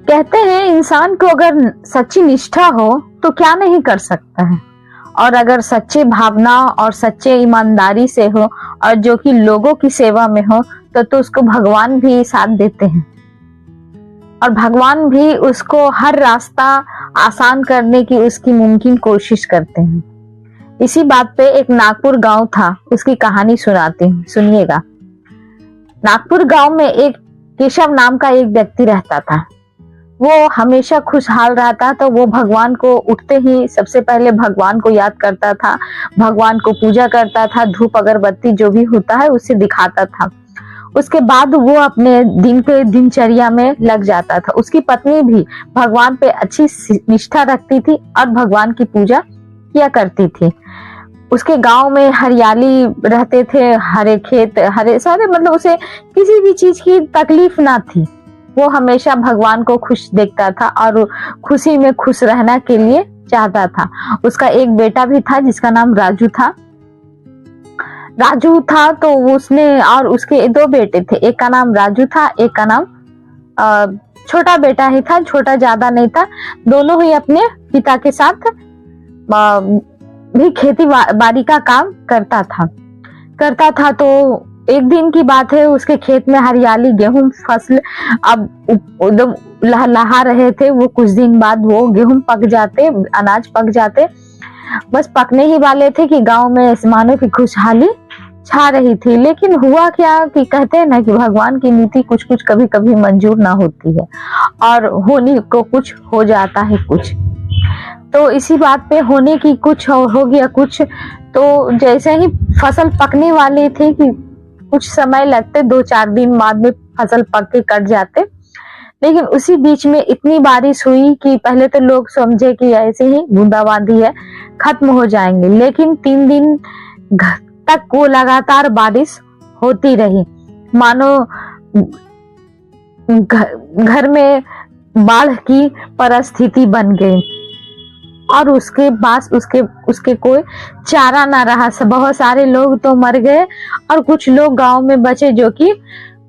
कहते हैं इंसान को अगर सच्ची निष्ठा हो तो क्या नहीं कर सकता है, और अगर सच्चे भावना और सच्चे ईमानदारी से हो और जो कि लोगों की सेवा में हो तो उसको भगवान भी साथ देते हैं और भगवान भी उसको हर रास्ता आसान करने की उसकी मुमकिन कोशिश करते हैं। इसी बात पे एक नागपुर गांव था, उसकी कहानी सुनाती हूँ, सुनिएगा। नागपुर गांव में एक केशव नाम का एक व्यक्ति रहता था। वो हमेशा खुशहाल रहता, तो वो भगवान को उठते ही सबसे पहले भगवान को याद करता था, भगवान को पूजा करता था, धूप अगरबत्ती जो भी होता है उससे दिखाता था। उसके बाद वो अपने दिन के दिनचर्या में लग जाता था। उसकी पत्नी भी भगवान पे अच्छी निष्ठा रखती थी और भगवान की पूजा किया करती थी। उसके गांव में हरियाली रहते थे, हरे खेत, हरे सारे, मतलब उसे किसी भी चीज की तकलीफ ना थी। वो हमेशा भगवान को खुश देखता था और खुशी में खुश रहना के लिए चाहता था। उसका एक बेटा भी था जिसका नाम राजू था। तो उसने, और उसके दो बेटे थे, एक का नाम राजू था, एक का नाम छोटा बेटा ही था, छोटा ज्यादा नहीं था। दोनों ही अपने पिता के साथ भी खेती बाड़ी का काम करता था। तो एक दिन की बात है, उसके खेत में हरियाली, गेहूं फसल अब एकदम लहलहा रहे थे। वो कुछ दिन बाद वो गेहूं पक जाते, अनाज पक जाते, बस पकने ही वाले थे कि गांव में मानो की खुशहाली छा रही थी। लेकिन हुआ क्या कि कहते हैं ना कि भगवान की नीति कुछ कुछ कभी कभी मंजूर ना होती है और होने को कुछ हो जाता है कुछ। तो इसी बात पे होने की कुछ हो गया कुछ। तो जैसे ही फसल पकने वाली थी कि कुछ समय लगते, 2-4 दिन बाद में फसल पक के कट जाते, लेकिन उसी बीच में इतनी बारिश हुई कि पहले तो लोग समझे कि ऐसे ही बूंदाबांदी है, खत्म हो जाएंगे। लेकिन 3 दिन तक वो लगातार बारिश होती रही, मानो घर में बाढ़ की परिस्थिति बन गई और उसके पास उसके कोई चारा ना रहा। बहुत सारे लोग तो मर गए और कुछ लोग गांव में बचे जो कि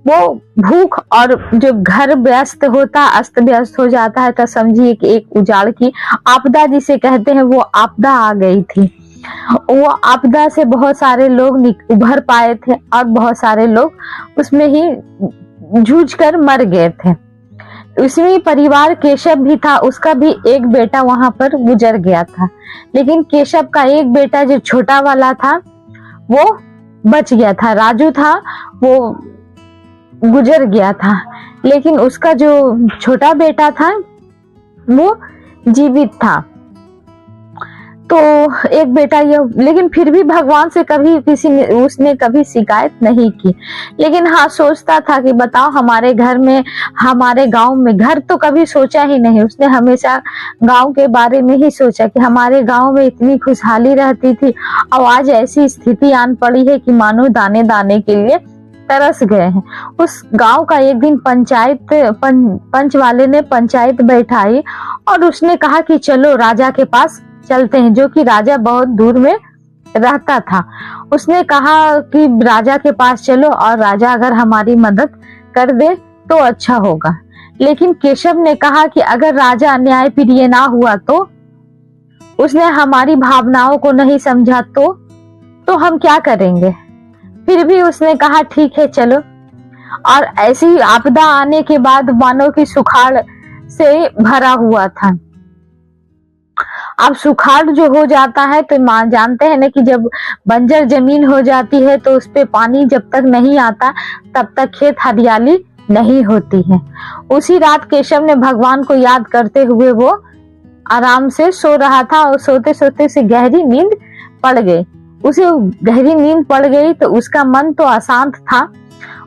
वो भूख, और जब घर व्यस्त होता, अस्त व्यस्त हो जाता है, तो समझिए कि एक उजाड़ की आपदा जिसे कहते हैं वो आपदा आ गई थी। वो आपदा से बहुत सारे लोग उभर पाए थे और बहुत सारे लोग उसमें ही जूझ कर मर गए थे। उसमें परिवार केशव भी था, उसका भी एक बेटा वहां पर गुजर गया था। लेकिन केशव का एक बेटा जो छोटा वाला था वो बच गया था, राजू था, वो गुजर गया था। लेकिन उसका जो छोटा बेटा था वो जीवित था। तो एक बेटा ये, लेकिन फिर भी भगवान से कभी उसने कभी शिकायत नहीं की। लेकिन हाँ, सोचता था कि बताओ, हमारे घर में, हमारे गांव में, घर तो कभी सोचा ही नहीं उसने, हमेशा गांव के बारे में ही सोचा कि हमारे गांव में इतनी खुशहाली रहती थी और आज ऐसी स्थिति आन पड़ी है कि मानो दाने दाने के लिए तरस गए हैं। उस गांव का एक दिन पंच वाले ने पंचायत बैठाई और उसने कहा कि चलो राजा के पास चलते हैं, जो कि राजा बहुत दूर में रहता था। उसने कहा कि राजा के पास चलो और राजा अगर हमारी मदद कर दे तो अच्छा होगा। लेकिन केशव ने कहा कि अगर राजा न्याय प्रिय ना हुआ तो, उसने हमारी भावनाओं को नहीं समझा तो हम क्या करेंगे। फिर भी उसने कहा ठीक है चलो। और ऐसी आपदा आने के बाद मानो कि सुखाड़ से भरा हुआ था। अब सुखाड़ जो हो जाता है तो जानते हैं ना कि जब बंजर जमीन हो जाती है तो उस पे पानी जब तक नहीं आता तब तक खेत हरियाली नहीं होती है। उसी रात केशव ने भगवान को याद करते हुए वो आराम से सो रहा था और सोते सोते से गहरी नींद पड़ गई। उसे गहरी नींद पड़ गई तो उसका मन तो अशांत था।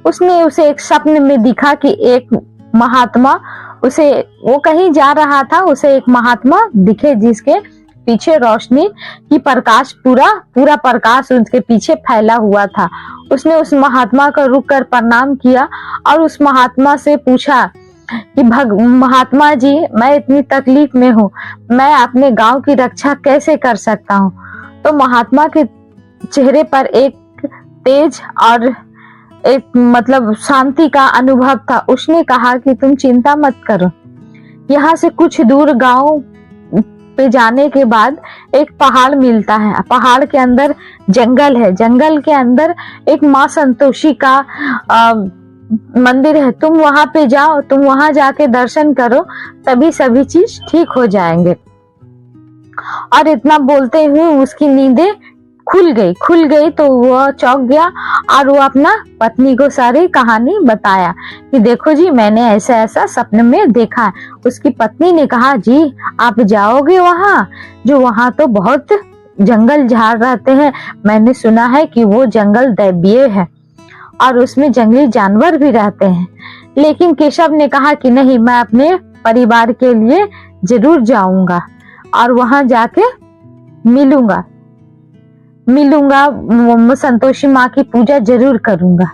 उसे एक स्वप्न में दिखा कि एक महात्मा वो कहीं जा रहा था, उसे एक महात्मा दिखे जिसके पीछे रोशनी की प्रकाश, पूरा प्रकाश उसके पीछे फैला हुआ था। उसने उस महात्मा को रुक कर प्रणाम किया और उस महात्मा से पूछा कि महात्मा जी, मैं इतनी तकलीफ में हूँ, मैं अपने गांव की रक्षा कैसे कर सकता हूँ। तो महात्मा के चेहरे पर एक तेज और एक मतलब शांति का अनुभव था। उसने कहा कि तुम चिंता मत करो, यहाँ से कुछ दूर गांव पे जाने के बाद एक पहाड़ मिलता है। पहाड़ के अंदर जंगल है। जंगल के अंदर एक माँ संतोषी का मंदिर है। तुम वहां पे जाओ, तुम वहां जाके दर्शन करो, तभी सभी चीज ठीक हो जाएंगे। और इतना बोलते हुए उसकी नींदें खुल गई तो वह चौंक गया और वो अपना पत्नी को सारी कहानी बताया कि देखो जी, मैंने ऐसा ऐसा सपने में देखा है। उसकी पत्नी ने कहा, जी आप जाओगे वहां? जो वहां तो बहुत जंगल झाड़ रहते हैं, मैंने सुना है कि वो जंगल दैवीय है और उसमें जंगली जानवर भी रहते हैं। लेकिन केशव ने कहा कि नहीं, मैं अपने परिवार के लिए जरूर जाऊंगा और वहां जाके मिलूंगा संतोषी माँ की पूजा जरूर करूंगा।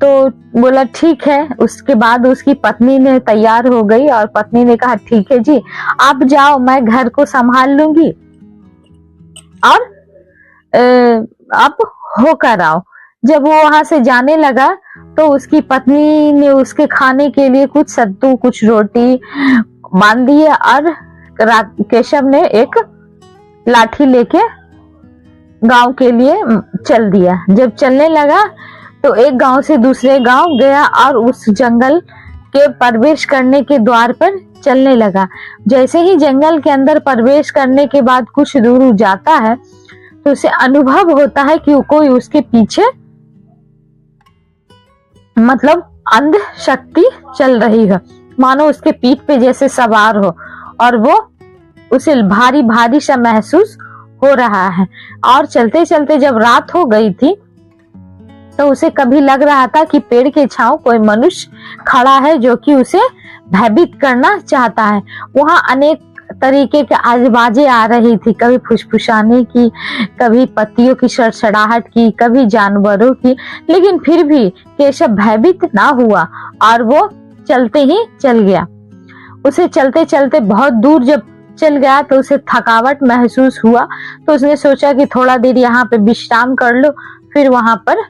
तो बोला ठीक है। उसके बाद उसकी पत्नी ने तैयार हो गई और पत्नी ने कहा ठीक है जी, आप जाओ, मैं घर को संभाल लूंगी और आप होकर आओ। जब वो वहां से जाने लगा तो उसकी पत्नी ने उसके खाने के लिए कुछ सत्तू, कुछ रोटी बांध दी और केशव ने एक लाठी लेके गांव के लिए चल दिया। जब चलने लगा तो एक गांव से दूसरे गांव गया और उस जंगल के प्रवेश करने के द्वार पर चलने लगा। जैसे ही जंगल के अंदर प्रवेश करने के बाद कुछ दूर जाता है तो उसे अनुभव होता है कि कोई उसके पीछे मतलब अंध शक्ति चल रही है, मानो उसके पीठ पे जैसे सवार हो, और वो उसे भारी भारी सा महसूस हो रहा है। और चलते चलते जब रात हो गई थी तो उसे कभी लग रहा था कि पेड़ के छांव कोई मनुष्य खड़ा है जो कि उसे भयभीत करना चाहता है। वहां अनेक तरीके के आवाजें आ रही थी, कभी फुसफुसाने की, कभी पत्तियों की सड़सड़ाहट की, कभी जानवरों की। लेकिन फिर भी केशव भयभीत ना हुआ और वो चलते ही चल गया। उसे चलते चलते बहुत दूर जब चल गया तो उसे थकावट महसूस हुआ, तो उसने सोचा कि थोड़ा देर यहाँ पे विश्राम कर लो, फिर वहां पर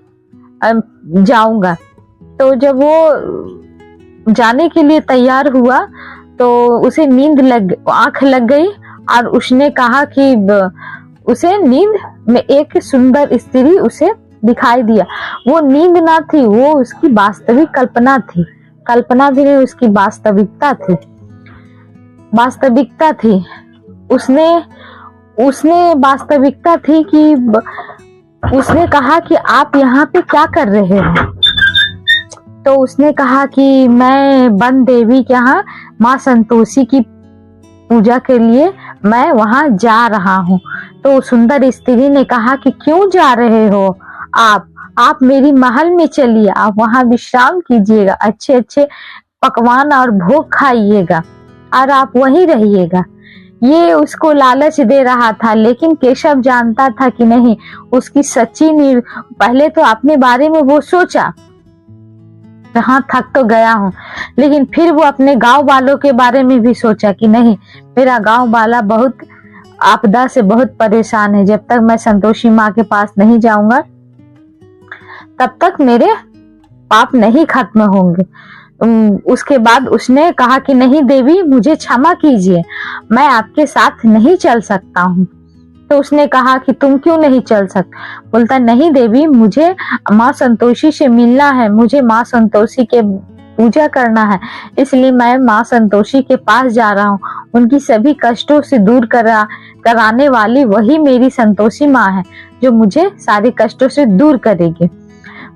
जाऊंगा। तो जब वो जाने के लिए तैयार हुआ तो उसे आंख लग गई और उसने कहा कि उसे नींद में एक सुंदर स्त्री उसे दिखाई दिया। वो नींद ना थी, वो उसकी वास्तविक कल्पना थी। कल्पना भी नहीं, उसकी वास्तविकता थी। उसने वास्तविकता थी कि उसने कहा कि आप यहाँ पे क्या कर रहे हैं? तो उसने कहा कि मैं वन देवी के यहाँ माँ संतोषी की पूजा के लिए मैं वहां जा रहा हूँ। तो सुंदर स्त्री ने कहा कि क्यों जा रहे हो आप मेरी महल में चलिए, आप वहां विश्राम कीजिएगा, अच्छे अच्छे पकवान और भोग खाइएगा और आप वहीं रहिएगा। ये उसको लालच दे रहा था, लेकिन केशव जानता था कि नहीं, उसकी सच्ची पहले तो अपने बारे में वो सोचा, हाँ थक तो गया हूँ, लेकिन फिर वो अपने गांव वालों के बारे में भी सोचा कि नहीं, मेरा गांव वाला बहुत आपदा से बहुत परेशान है। जब तक मैं संतोषी माँ के पास नहीं जाऊंगा तब तक मेरे पाप नहीं खत्म होंगे। उसके बाद उसने कहा कि नहीं देवी, मुझे क्षमा कीजिए, मैं आपके साथ नहीं चल सकता हूँ। तो उसने कहा कि तुम क्यों नहीं चल सकते? बोलता नहीं देवी, मुझे माँ संतोषी से मिलना है, मुझे माँ संतोषी के पूजा करना है, इसलिए मैं माँ संतोषी के पास जा रहा हूँ। उनकी सभी कष्टों से दूर कराने वाली वही मेरी संतोषी माँ है, जो मुझे सारे कष्टों से दूर करेगी।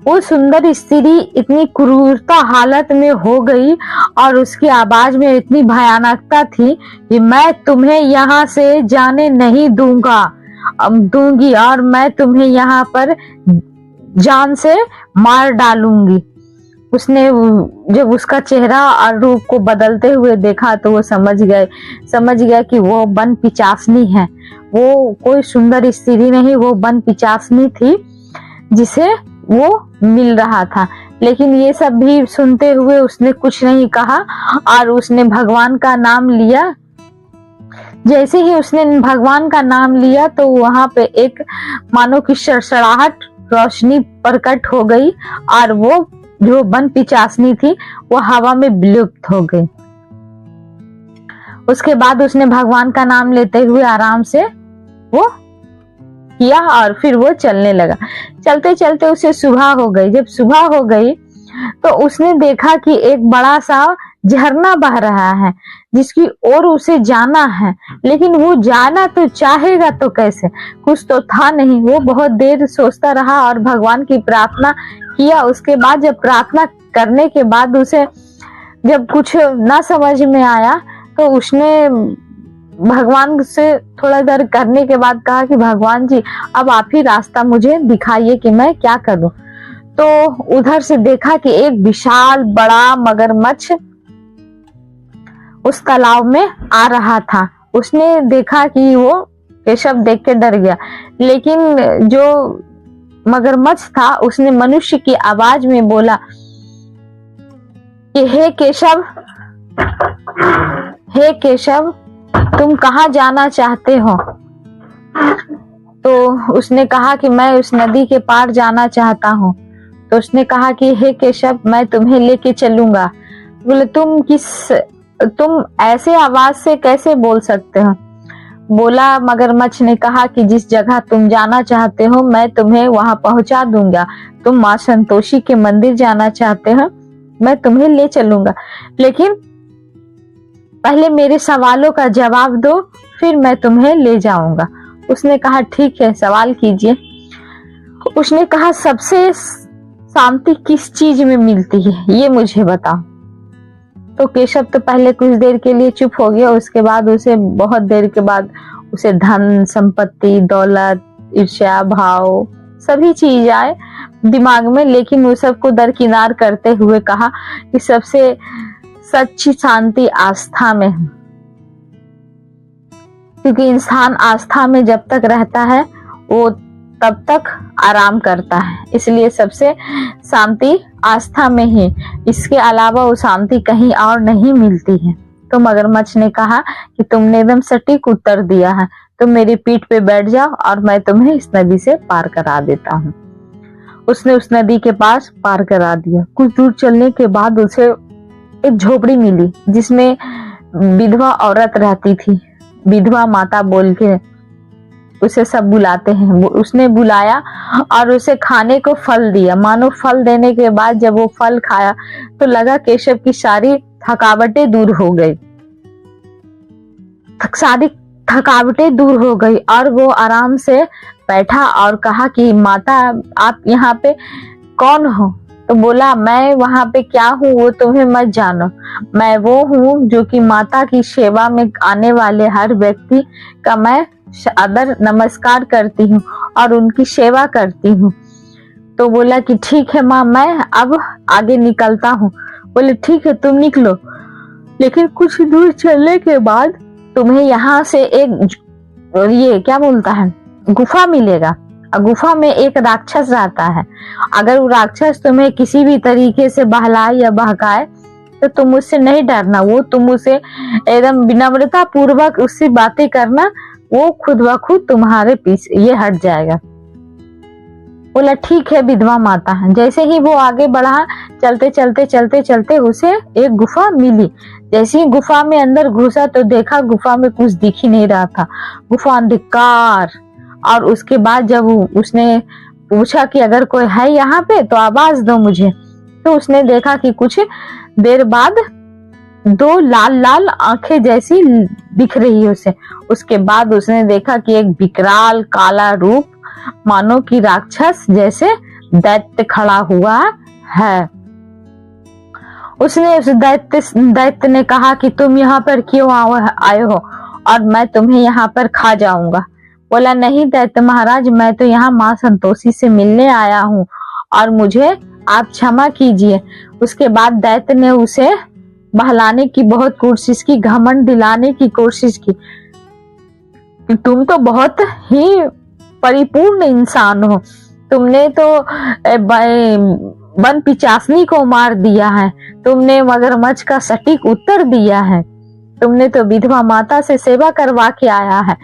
वो सुंदर स्त्री इतनी क्रूरता हालत में हो गई और उसकी आवाज में इतनी भयानकता थी कि मैं तुम्हें यहाँ से जाने नहीं दूंगी और मैं तुम्हें यहाँ पर जान से मार डालूंगी। उसने जब उसका चेहरा और रूप को बदलते हुए देखा तो वो समझ गया कि वो वन पिचासनी है। वो कोई सुंदर स्त्री नहीं, वो वन पिचासनी थी जिसे वो मिल रहा था। लेकिन ये सब भी सुनते हुए उसने कुछ नहीं कहा और उसने भगवान का नाम लिया। जैसे ही उसने भगवान का नाम लिया तो वहां पे एक मानो की सड़सड़ाहट रोशनी प्रकट हो गई और वो जो वन पिचासनी थी वो हवा में विलुप्त हो गई। उसके बाद उसने भगवान का नाम लेते हुए आराम से वो किया और फिर वो चलने लगा। चलते चलते उसे सुबह हो गई। जब सुबह हो गई तो उसने देखा कि एक बड़ा सा झरना बह रहा है जिसकी ओर उसे जाना है, लेकिन वो जाना तो चाहेगा तो कैसे, कुछ तो था नहीं। वो बहुत देर सोचता रहा और भगवान की प्रार्थना किया। उसके बाद जब प्रार्थना करने के बाद उसे जब कुछ ना समझ में आया तो उसने भगवान से थोड़ा देर करने के बाद कहा कि भगवान जी अब आप ही रास्ता मुझे दिखाइए कि मैं क्या करूं। तो उधर से देखा कि एक विशाल बड़ा मगरमच्छ उस तालाब में आ रहा था। उसने देखा कि वो केशव देख के डर गया, लेकिन जो मगरमच्छ था उसने मनुष्य की आवाज में बोला कि हे केशव तुम कहाँ जाना चाहते हो। तो उसने कहा कि मैं उस नदी के पार जाना चाहता हूँ। तो उसने कहा कि हे केशव मैं तुम्हें लेके चलूंगा। बोले तुम ऐसे आवाज से कैसे बोल सकते हो। बोला मगरमच्छ ने कहा कि जिस जगह तुम जाना चाहते हो मैं तुम्हें वहां पहुंचा दूंगा। तुम माँ संतोषी के मंदिर जाना चाहते हो, मैं तुम्हें ले चलूंगा, लेकिन पहले मेरे सवालों का जवाब दो, फिर मैं तुम्हें ले जाऊंगा। उसने कहा ठीक है, सवाल कीजिए। उसने कहा सबसे शांति किस चीज में मिलती है ये मुझे बताओ। तो केशव तो पहले कुछ देर के लिए चुप हो गया। उसके बाद उसे बहुत देर के बाद उसे धन संपत्ति दौलत ईर्ष्या भाव सभी चीज आए दिमाग में, लेकिन वो सबको दरकिनार करते हुए कहा कि सबसे सच्ची शांति आस्था में है, क्योंकि इंसान आस्था में जब तक रहता है वो तब तक आराम करता है। इसलिए सबसे शांति आस्था में ही, इसके अलावा वो शांति कहीं और नहीं मिलती है। तो मगरमच्छ ने कहा कि तुमने एकदम सटीक उत्तर दिया है, तुम मेरी पीठ पे बैठ जाओ और मैं तुम्हें इस नदी से पार करा देता हूँ। उसने उस नदी के पास पार करा दिया। कुछ दूर चलने के बाद उसे एक झोपड़ी मिली जिसमें विधवा औरत रहती थी। विधवा माता बोल के उसे सब बुलाते हैं। उसने बुलाया और उसे खाने को फल दिया। मानो फल देने के बाद जब वो फल खाया तो लगा केशव की सारी थकावटें दूर हो गई। सारी थकावटें दूर हो गई और वो आराम से बैठा और कहा कि माता आप यहाँ पे कौन हो। तो बोला मैं वहां पे क्या हूँ वो तुम्हें मत जानो, मैं वो हूँ जो कि माता की सेवा में आने वाले हर व्यक्ति का मैं आदर नमस्कार करती हूँ और उनकी सेवा करती हूँ। तो बोला कि ठीक है माँ, मैं अब आगे निकलता हूँ। बोले ठीक है तुम निकलो, लेकिन कुछ दूर चलने के बाद तुम्हें यहाँ से एक ये क्या बोलता है गुफा मिलेगा। गुफा में एक राक्षस रहता है। अगर वो राक्षस तुम्हें किसी भी तरीके से बहलाए या बहकाए तो तुम उससे नहीं डरना, वो तुम उसे एकदम विनम्रता पूर्वक उससे बातें करना, वो खुद ब खुद तुम्हारे पीछे ये हट जाएगा। बोला ठीक है विधवा माता। जैसे ही वो आगे बढ़ा, चलते चलते चलते चलते उसे एक गुफा मिली। जैसे ही गुफा में अंदर घुसा तो देखा गुफा में कुछ दिख ही नहीं रहा था, गुफा अंधकार। और उसके बाद जब उसने पूछा कि अगर कोई है यहाँ पे तो आवाज दो मुझे, तो उसने देखा कि कुछ देर बाद दो लाल लाल आंखें जैसी दिख रही उसे। उसके बाद उसने देखा कि एक विकराल काला रूप मानो कि राक्षस जैसे दैत्य खड़ा हुआ है। उसने उस दैत्य ने कहा कि तुम यहाँ पर क्यों आए हो और मैं तुम्हें यहाँ पर खा जाऊंगा। बोला नहीं दैत्य महाराज, मैं तो यहाँ माँ संतोषी से मिलने आया हूँ और मुझे आप क्षमा कीजिए। उसके बाद दैत्य ने उसे बहलाने की बहुत कोशिश की, घमंड दिलाने की कोशिश की। तुम तो बहुत ही परिपूर्ण इंसान हो, तुमने तो वन पिचासनी को मार दिया है, तुमने मगरमच्छ का सटीक उत्तर दिया है, तुमने तो विधवा माता से सेवा करवा के आया है,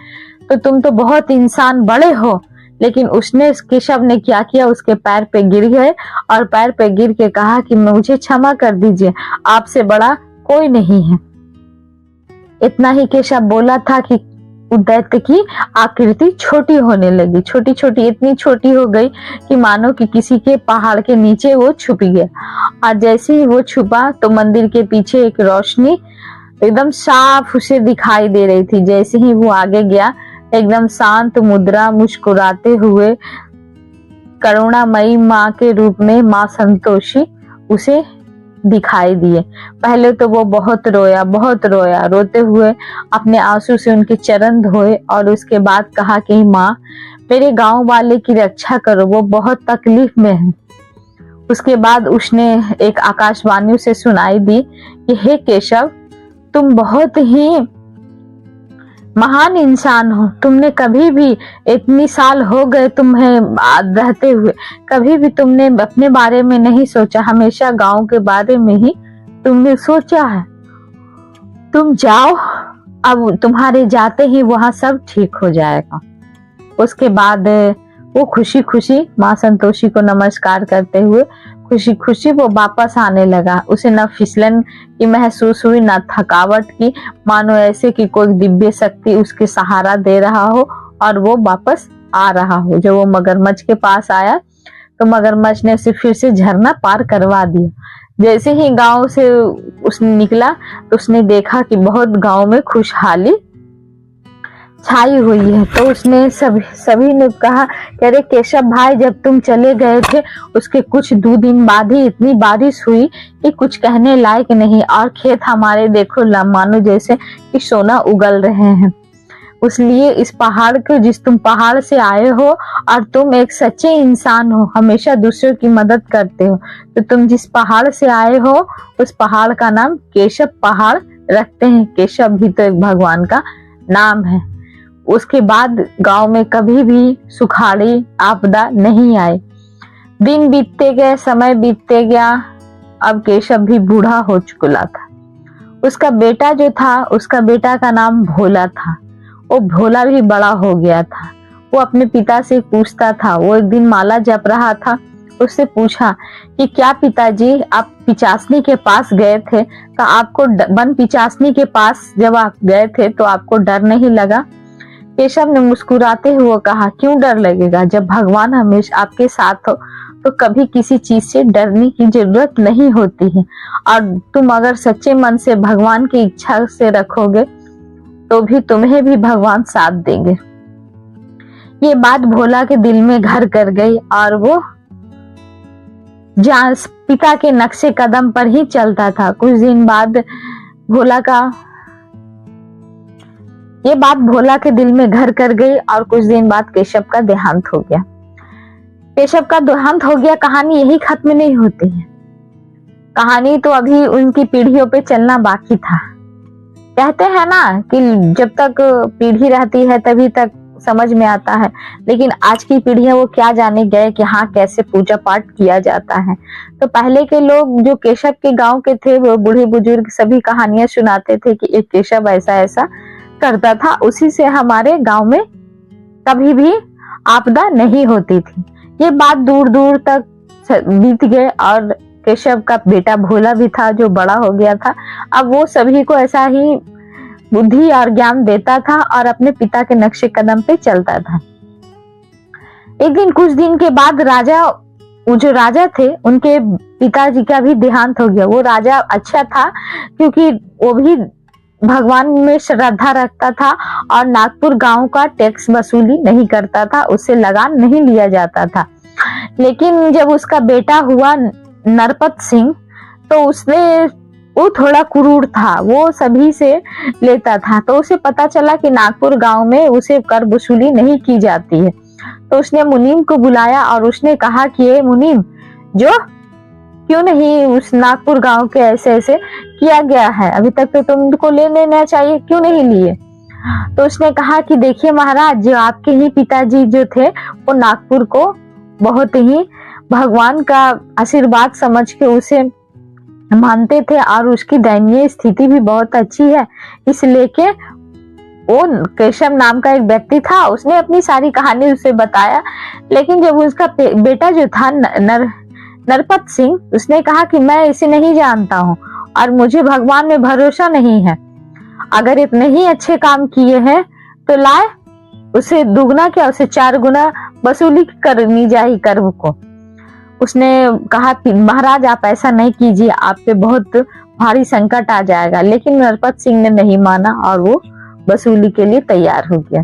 तो तुम तो बहुत इंसान बड़े हो। लेकिन उसने केशव ने क्या किया, उसके पैर पे गिर गए और पैर पे गिर के कहा कि मुझे क्षमा कर दीजिए, आपसे बड़ा कोई नहीं है। इतना ही केशव बोला था कि दैत्य की आकृति छोटी होने लगी, छोटी छोटी, इतनी छोटी हो गई कि मानो कि किसी के पहाड़ के नीचे वो छुप गया। और जैसे ही वो छुपा तो मंदिर के पीछे एक रोशनी एकदम साफ उसे दिखाई दे रही थी। जैसे ही वो आगे गया, एकदम शांत मुद्रा, मुस्कुराते हुए करुणामयी माँ के रूप में माँ संतोषी उसे दिखाई दिए। पहले तो वो बहुत रोया, बहुत रोया, रोते हुए अपने आंसू से उनके चरण धोए और उसके बाद कहा कि माँ, मेरे गांव वाले की रक्षा करो, वो बहुत तकलीफ में है। उसके बाद उसने एक आकाशवाणी से सुनाई दी कि हे केशव, तुम बहुत ही महान इंसान हो। तुमने कभी भी, इतनी साल हो गए तुम्हें रहते हुए, कभी भी तुमने अपने बारे में नहीं सोचा, हमेशा गांव के बारे में ही तुमने सोचा है। तुम जाओ, अब तुम्हारे जाते ही वहां सब ठीक हो जाएगा। उसके बाद वो खुशी खुशी माँ संतोषी को नमस्कार करते हुए खुशी खुशी वो वापस आने लगा। उसे न फिसलन की महसूस हुई, न थकावट की, मानो ऐसे कि कोई दिव्य शक्ति उसके सहारा दे रहा हो और वो वापस आ रहा हो। जब वो मगरमच्छ के पास आया तो मगरमच्छ ने उसे फिर से झरना पार करवा दिया। जैसे ही गांव से उसने निकला तो उसने देखा कि बहुत गांव में खुशहाली छाई हुई है। तो उसने सभी ने कहा कि अरे केशव भाई, जब तुम चले गए थे उसके कुछ 2 दिन बाद ही इतनी बारिश हुई कि कुछ कहने लायक नहीं, और खेत हमारे देखो मानो जैसे कि सोना उगल रहे हैं। इसलिए इस पहाड़ को, तुम पहाड़ से आए हो और तुम एक सच्चे इंसान हो, हमेशा दूसरों की मदद करते हो, तो तुम जिस पहाड़ से आए हो उस पहाड़ का नाम केशव पहाड़ रखते हैं। केशव भी तो एक भगवान का नाम है। उसके बाद गांव में कभी भी सुखाड़ी आपदा नहीं आई। दिन बीतते गए, समय बीतते गया। अब केशव भी बूढ़ा हो चुका था। उसका बेटा जो था, उसका बेटा का नाम भोला था। वो भोला भी बड़ा हो गया था। वो अपने पिता से पूछता था। वो एक दिन माला जप रहा था, उससे पूछा कि क्या पिताजी, आप पिचासनी के पास गए थे तो आपको वन पिचासनी के पास जब आप गए थे तो आपको डर नहीं लगा? केशव ने मुस्कुराते हुए कहा, क्यों डर लगेगा, जब भगवान हमेशा आपके साथ हो तो कभी किसी चीज से डरने की जरूरत नहीं होती है। और तुम अगर सच्चे मन से भगवान की इच्छा से रखोगे तो भी तुम्हें भी भगवान साथ देंगे। ये बात भोला के दिल में घर कर गई और वो जहाँ पिता के नक्शे कदम पर ही चलता था। कुछ दिन बाद ये बात भोला के दिल में घर कर गई और कुछ दिन बाद केशव का देहांत हो गया। केशव का देहांत हो गया, कहानी यही खत्म नहीं होती है। कहानी तो अभी उनकी पीढ़ियों पे चलना बाकी था। कहते हैं ना कि जब तक पीढ़ी रहती है तभी तक समझ में आता है, लेकिन आज की पीढ़ियां वो क्या जाने गए कि हाँ कैसे पूजा पाठ किया जाता है। तो पहले के लोग जो केशव के गांव के थे, वो बूढ़े बुजुर्ग सभी कहानियां सुनाते थे कि एक केशव ऐसा ऐसा करता था, उसी से हमारे गांव में कभी भी आपदा नहीं होती थी। ये बात दूर दूर तक बीत गए और केशव का बेटा भोला भी था जो बड़ा हो गया था। अब वो सभी को ऐसा ही बुद्धि और ज्ञान देता था और अपने पिता के नक्शे कदम पे चलता था। एक दिन कुछ दिन के बाद वो जो राजा थे उनके पिताजी का भी देहांत हो गया। वो राजा अच्छा था क्योंकि वो भी भगवान में श्रद्धा रखता था और नागपुर गांव का टैक्स वसूली नहीं करता था, उससे लगान नहीं लिया जाता था। लेकिन जब उसका बेटा हुआ नरपत सिंह तो वो थोड़ा क्रूर था, वो सभी से लेता था। तो उसे पता चला कि नागपुर गांव में उसे कर वसूली नहीं की जाती है। तो उसने मुनीम को बुलाया और उसने कहा कि ये मुनीम, जो क्यों नहीं उस नागपुर गांव के ऐसे ऐसे किया गया है, अभी तक तो तुमको ले लेना चाहिए, क्यों नहीं लिए? तो उसने कहा कि देखिए महाराज, जो आपके ही पिताजी जो थे वो नागपुर को बहुत ही भगवान का आशीर्वाद समझ के उसे मानते थे और उसकी दयनीय स्थिति भी बहुत अच्छी है। इसलिए के वो केशव नाम का एक व्यक्ति था, उसने अपनी सारी कहानी उसे बताया। लेकिन जब उसका बेटा जो था नरपत सिंह, उसने कहा कि मैं इसे नहीं जानता हूँ और मुझे भगवान में भरोसा नहीं है अगर इतने ही अच्छे काम किए हैं तो लाए, उसे दुगना क्या उसे 4 गुना वसूली करनी चाहिए कर को। उसने कहा महाराज आप ऐसा नहीं कीजिए, आप पे बहुत भारी संकट आ जाएगा। लेकिन नरपत सिंह ने नहीं माना और वो वसूली के लिए तैयार हो गया।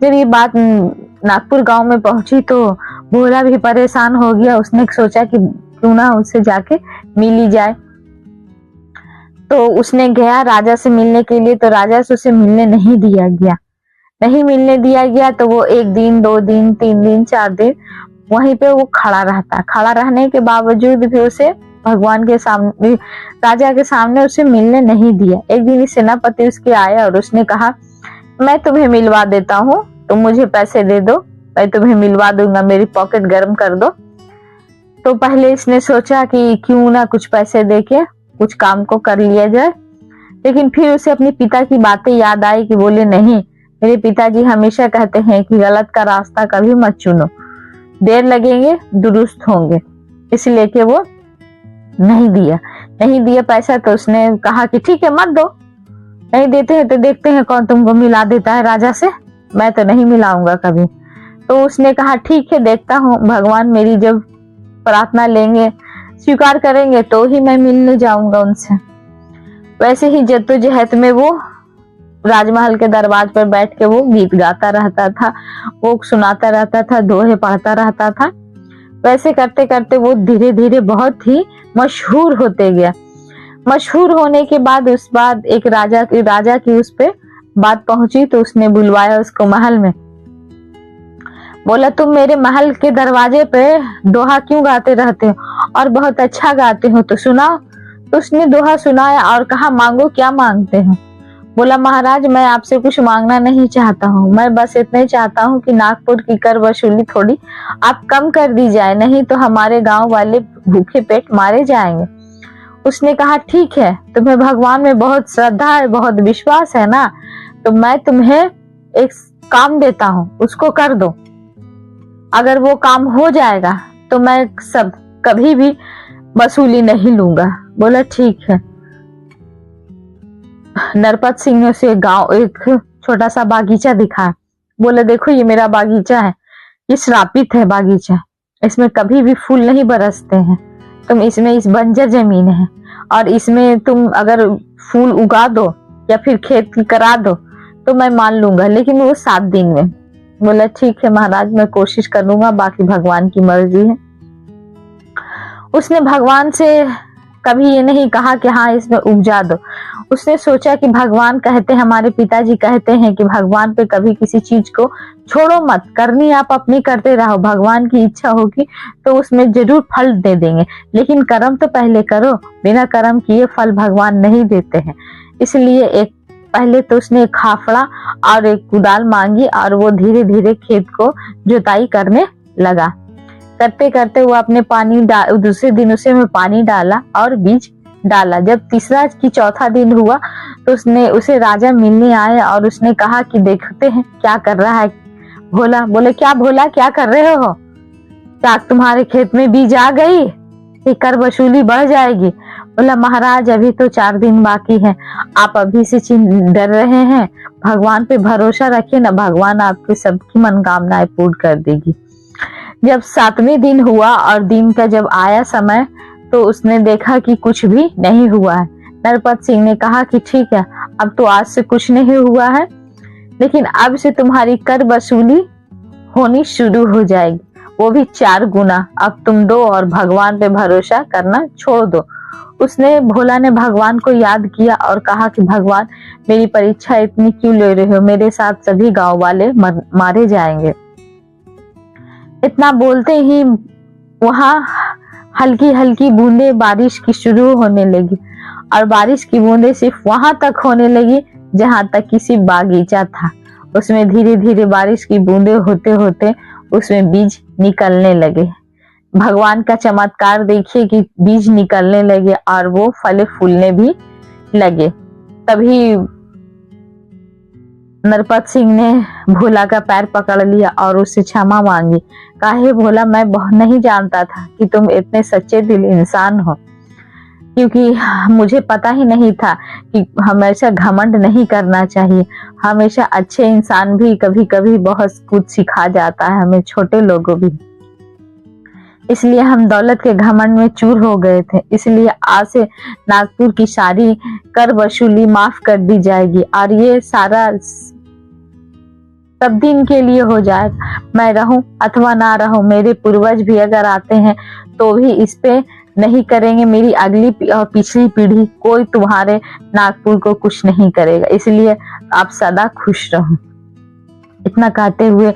जब ये बात नागपुर गांव में पहुंची तो भोला भी परेशान हो गया। उसने सोचा कि क्यों ना उससे जाके मिल ही जाए। तो उसने गया राजा से मिलने के लिए, तो राजा से उसे मिलने नहीं दिया गया। तो वो 1 दिन 2 दिन 3 दिन 4 दिन वहीं पे वो खड़ा रहता। खड़ा रहने के बावजूद भी उसे भगवान के सामने, राजा के सामने उसे मिलने नहीं दिया। एक दिन सेनापति उसके आया और उसने कहा मैं तुम्हें मिलवा देता हूँ, तुम मुझे पैसे दे दो, मैं तुम्हें मिलवा दूंगा, मेरी पॉकेट गर्म कर दो। तो पहले इसने सोचा कि क्यों ना कुछ पैसे देके कुछ काम को कर लिया जाए। लेकिन फिर उसे अपने पिता की बातें याद आई कि बोले नहीं, मेरे पिताजी हमेशा कहते हैं कि गलत का रास्ता कभी मत चुनो, देर लगेंगे दुरुस्त होंगे। इसलिए कि वो नहीं दिया पैसा। तो उसने कहा कि ठीक है मत दो, नहीं देते हैं तो देखते हैं कौन तुमको मिला देता है राजा से, मैं तो नहीं मिलाऊंगा कभी। तो उसने कहा ठीक है देखता हूँ, भगवान मेरी जब प्रार्थना लेंगे स्वीकार करेंगे तो ही मैं मिलने जाऊंगा उनसे। वैसे ही जद्दोजहद में वो राजमहल के दरवाजे पर बैठ के वो गीत गाता रहता था, वो सुनाता रहता था, दोहे पढ़ता रहता था। वैसे करते करते वो धीरे धीरे बहुत ही मशहूर होते गया। मशहूर होने के बाद उस बाद एक राजा की उस पे बात पहुंची। तो उसने बुलवाया उसको महल में, बोला तुम मेरे महल के दरवाजे पे दोहा क्यों गाते रहते हो और बहुत अच्छा गाते हो, तो सुनाओ। तो उसने दोहा सुनाया और कहा मांगो, क्या मांगते हो। बोला महाराज मैं आपसे कुछ मांगना नहीं चाहता हूँ, मैं बस इतना ही चाहता हूँ कि नागपुर की कर वसूली थोड़ी आप कम कर दी जाए, नहीं तो हमारे गांव वाले भूखे पेट मारे जाएंगे। उसने कहा ठीक है, तुम्हें भगवान में बहुत श्रद्धा है, बहुत विश्वास है ना, तो मैं तुम्हें एक काम देता हूँ, उसको कर दो। अगर वो काम हो जाएगा तो मैं सब कभी भी वसूली नहीं लूंगा। बोला ठीक है। नरपत सिंह ने उसे गांव एक छोटा सा बागीचा दिखाया। बोले देखो ये मेरा बागीचा है, ये श्रापित है बागीचा, इसमें कभी भी फूल नहीं बरसते हैं। तुम इसमें इस बंजर जमीन है और इसमें तुम अगर फूल उगा दो या फिर खेती करा दो तो मैं मान लूंगा, लेकिन वो 7 दिन में। बोला ठीक है महाराज मैं कोशिश करूंगा, बाकी भगवान की मर्जी है। उसने भगवान से कभी ये नहीं कहा कि हाँ इसमें उपजा दो। उसने सोचा कि भगवान कहते, हमारे पिताजी कहते हैं कि भगवान पे कभी किसी चीज को छोड़ो मत, करनी आप अपनी करते रहो, भगवान की इच्छा होगी तो उसमें जरूर फल दे देंगे, लेकिन कर्म तो पहले करो, बिना कर्म किए फल भगवान नहीं देते हैं। इसलिए एक पहले तो उसने एक खाफड़ा और एक कुदाल मांगी और वो धीरे धीरे खेत को जुताई करने लगा। करते करते वो अपने दूसरे दिन उसे पानी डाला और बीज डाला। जब तीसरा की चौथा दिन हुआ तो उसे राजा मिलने आए और उसने कहा कि देखते हैं क्या कर रहा है भोला। बोले क्या भोला क्या कर रहे हो, क्या तुम्हारे खेत में बीज आ गई, ये कर वसूली बढ़ जाएगी। बोला महाराज अभी तो 4 दिन बाकी है, आप अभी से डर रहे हैं, भगवान पे भरोसा रखिए ना, भगवान आपकी सबकी मनोकामनाएं पूर्ण कर देगी। जब 7वें दिन हुआ और दिन का जब आया समय तो उसने देखा कि कुछ भी नहीं हुआ है। नरपत सिंह ने कहा कि ठीक है अब तो आज से कुछ नहीं हुआ है, लेकिन अब से तुम्हारी कर वसूली होनी शुरू हो जाएगी, वो भी 4 गुना। अब तुम दो और भगवान पे भरोसा करना छोड़ दो। उसने भोला ने भगवान को याद किया और कहा कि भगवान मेरी परीक्षा इतनी क्यों ले रहे हो, मेरे साथ सभी गांव वाले मारे जाएंगे। इतना बोलते ही वहां हल्की हल्की बूंदे बारिश की शुरू होने लगी और बारिश की बूंदे सिर्फ वहां तक होने लगी जहां तक किसी बागीचा था। उसमें धीरे धीरे बारिश की बूंदे होते होते उसमें बीज निकलने लगे। भगवान का चमत्कार देखिए कि बीज निकलने लगे और वो फले फूलने भी लगे। तभी नरपत सिंह ने भोला का पैर पकड़ लिया और उससे क्षमा मांगी। काहे भोला मैं बहुत नहीं जानता था कि तुम इतने सच्चे दिल इंसान हो। क्योंकि मुझे पता ही नहीं था कि हमेशा घमंड नहीं करना चाहिए। हमेशा अच्छे इंसान भी कभी कभी बहुत कुछ सिखा जाता है हमें, छोटे लोगों भी। इसलिए हम दौलत के घमंड में चूर हो गए थे। इसलिए आज से नागपुर की सारी कर वसूली माफ कर दी जाएगी और ये सारा सब दिन के लिए हो जाए। मैं रहूं अथवा ना रहूं, मेरे पूर्वज भी अगर आते हैं तो भी इस पे नहीं करेंगे। मेरी अगली और पिछली पीढ़ी कोई तुम्हारे नागपुर को कुछ नहीं करेगा। इसलिए आप सदा खुश रहो। इतना कहते हुए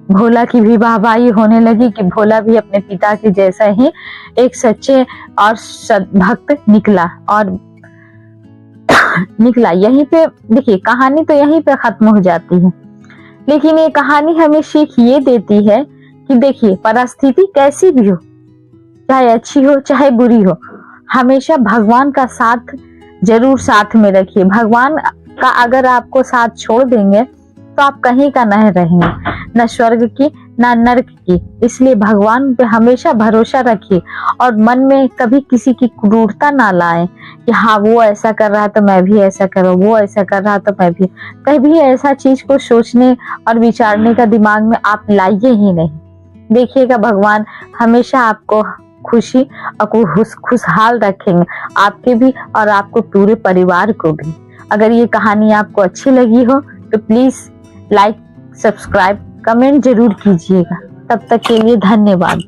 भोला की भी वाहवाही होने लगी कि भोला भी अपने पिता के जैसा ही एक सच्चे और भक्त निकला और निकला। यहीं पे देखिए, कहानी तो यहीं पे खत्म हो जाती है, लेकिन ये कहानी हमें सीख ये देती है कि देखिए, परिस्थिति कैसी भी हो, चाहे अच्छी हो चाहे बुरी हो, हमेशा भगवान का साथ जरूर साथ में रखिए। भगवान का अगर आपको साथ छोड़ देंगे तो आप कहीं का नहीं रहेंगे, न स्वर्ग की न नर्क की। इसलिए भगवान पे हमेशा भरोसा रखिए और मन में कभी किसी की क्रूरता ना लाएं कि हाँ वो ऐसा कर रहा है तो मैं भी ऐसा करूं, वो ऐसा कर रहा है तो मैं भी। कभी ऐसा चीज को सोचने और विचारने का दिमाग में आप लाइए ही नहीं। देखिएगा, भगवान हमेशा आपको खुशी और खुशहाल रखेंगे, आपके भी और आपको पूरे परिवार को भी। अगर ये कहानी आपको अच्छी लगी हो तो प्लीज लाइक, सब्सक्राइब, कमेंट जरूर कीजिएगा। तब तक के लिए धन्यवाद।